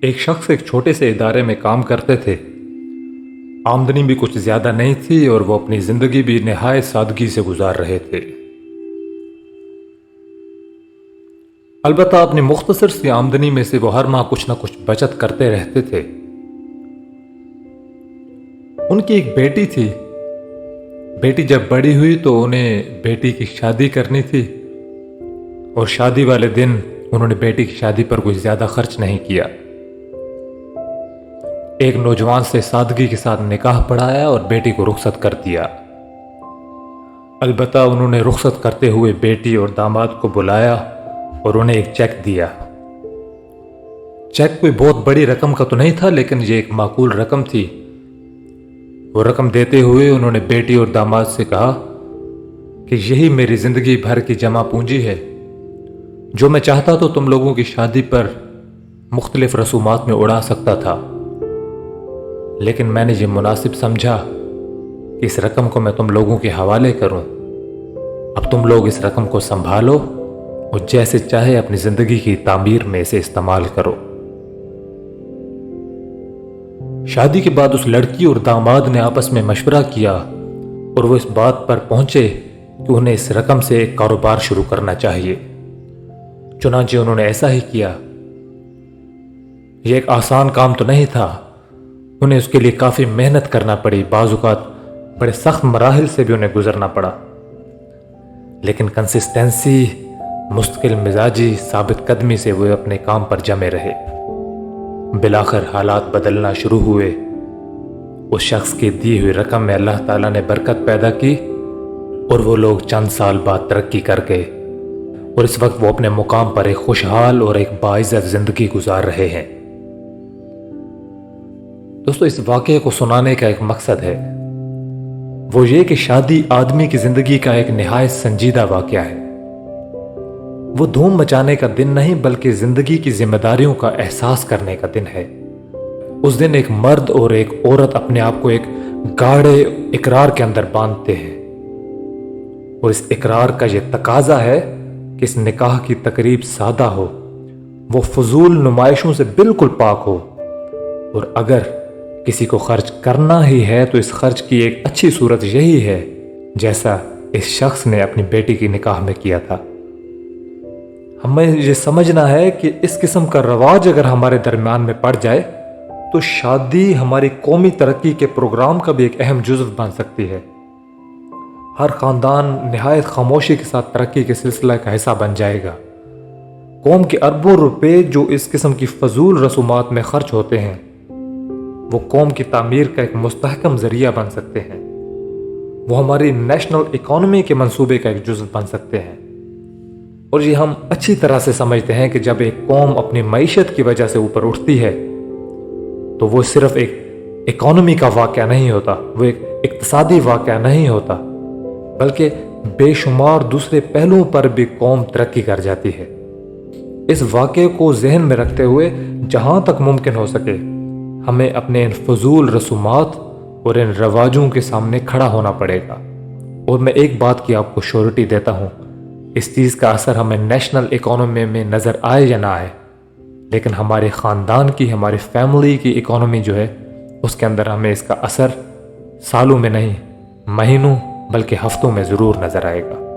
ایک شخص ایک چھوٹے سے ادارے میں کام کرتے تھے۔ آمدنی بھی کچھ زیادہ نہیں تھی اور وہ اپنی زندگی بھی نہایت سادگی سے گزار رہے تھے۔ البتہ اپنی مختصر سی آمدنی میں سے وہ ہر ماہ کچھ نہ کچھ بچت کرتے رہتے تھے۔ ان کی ایک بیٹی تھی۔ بیٹی جب بڑی ہوئی تو انہیں بیٹی کی شادی کرنی تھی، اور شادی والے دن انہوں نے بیٹی کی شادی پر کچھ زیادہ خرچ نہیں کیا۔ ایک نوجوان سے سادگی کے ساتھ نکاح پڑھایا اور بیٹی کو رخصت کر دیا۔ البتہ انہوں نے رخصت کرتے ہوئے بیٹی اور داماد کو بلایا اور انہیں ایک چیک دیا۔ چیک کوئی بہت بڑی رقم کا تو نہیں تھا، لیکن یہ ایک معقول رقم تھی۔ وہ رقم دیتے ہوئے انہوں نے بیٹی اور داماد سے کہا کہ یہی میری زندگی بھر کی جمع پونجی ہے۔ جو میں چاہتا تو تم لوگوں کی شادی پر مختلف رسومات میں اڑا سکتا تھا، لیکن میں نے یہ مناسب سمجھا کہ اس رقم کو میں تم لوگوں کے حوالے کروں۔ اب تم لوگ اس رقم کو سنبھالو اور جیسے چاہے اپنی زندگی کی تعمیر میں اسے استعمال کرو۔ شادی کے بعد اس لڑکی اور داماد نے آپس میں مشورہ کیا اور وہ اس بات پر پہنچے کہ انہیں اس رقم سے ایک کاروبار شروع کرنا چاہیے۔ چنانچہ انہوں نے ایسا ہی کیا۔ یہ ایک آسان کام تو نہیں تھا، انہیں اس کے لیے کافی محنت کرنا پڑی، بعض اوقات بڑے سخت مراحل سے بھی انہیں گزرنا پڑا، لیکن کنسسٹنسی، مستقل مزاجی، ثابت قدمی سے وہ اپنے کام پر جمے رہے۔ بالآخر حالات بدلنا شروع ہوئے۔ اس شخص کی دی ہوئی رقم میں اللہ تعالیٰ نے برکت پیدا کی اور وہ لوگ چند سال بعد ترقی کر گئے، اور اس وقت وہ اپنے مقام پر ایک خوشحال اور ایک باعزت زندگی گزار رہے ہیں۔ دوستو، اس واقعے کو سنانے کا ایک مقصد ہے، وہ یہ کہ شادی آدمی کی زندگی کا ایک نہایت سنجیدہ واقعہ ہے۔ وہ دھوم مچانے کا دن نہیں، بلکہ زندگی کی ذمہ داریوں کا احساس کرنے کا دن ہے۔ اس دن ایک مرد اور ایک عورت اپنے آپ کو ایک گاڑھے اقرار کے اندر باندھتے ہیں، اور اس اقرار کا یہ تقاضا ہے کہ اس نکاح کی تقریب سادہ ہو، وہ فضول نمائشوں سے بالکل پاک ہو، اور اگر کسی کو خرچ کرنا ہی ہے تو اس خرچ کی ایک اچھی صورت یہی ہے جیسا اس شخص نے اپنی بیٹی کی نکاح میں کیا تھا۔ ہمیں یہ سمجھنا ہے کہ اس قسم کا رواج اگر ہمارے درمیان میں پڑ جائے تو شادی ہماری قومی ترقی کے پروگرام کا بھی ایک اہم جزو بن سکتی ہے۔ ہر خاندان نہایت خاموشی کے ساتھ ترقی کے سلسلہ کا حصہ بن جائے گا۔ قوم کے اربوں روپے جو اس قسم کی فضول رسومات میں خرچ ہوتے ہیں، وہ قوم کی تعمیر کا ایک مستحکم ذریعہ بن سکتے ہیں۔ وہ ہماری نیشنل اکانومی کے منصوبے کا ایک جزو بن سکتے ہیں۔ اور یہ ہم اچھی طرح سے سمجھتے ہیں کہ جب ایک قوم اپنی معیشت کی وجہ سے اوپر اٹھتی ہے تو وہ صرف ایک اکانومی کا واقعہ نہیں ہوتا، وہ ایک اقتصادی واقعہ نہیں ہوتا، بلکہ بے شمار دوسرے پہلوؤں پر بھی قوم ترقی کر جاتی ہے۔ اس واقعے کو ذہن میں رکھتے ہوئے جہاں تک ممکن ہو سکے ہمیں اپنے ان فضول رسومات اور ان رواجوں کے سامنے کھڑا ہونا پڑے گا۔ اور میں ایک بات کی آپ کو شیورٹی دیتا ہوں، اس چیز کا اثر ہمیں نیشنل اکانومی میں نظر آئے یا نہ آئے، لیکن ہمارے خاندان کی، ہماری فیملی کی اکانومی جو ہے، اس کے اندر ہمیں اس کا اثر سالوں میں نہیں، مہینوں بلکہ ہفتوں میں ضرور نظر آئے گا۔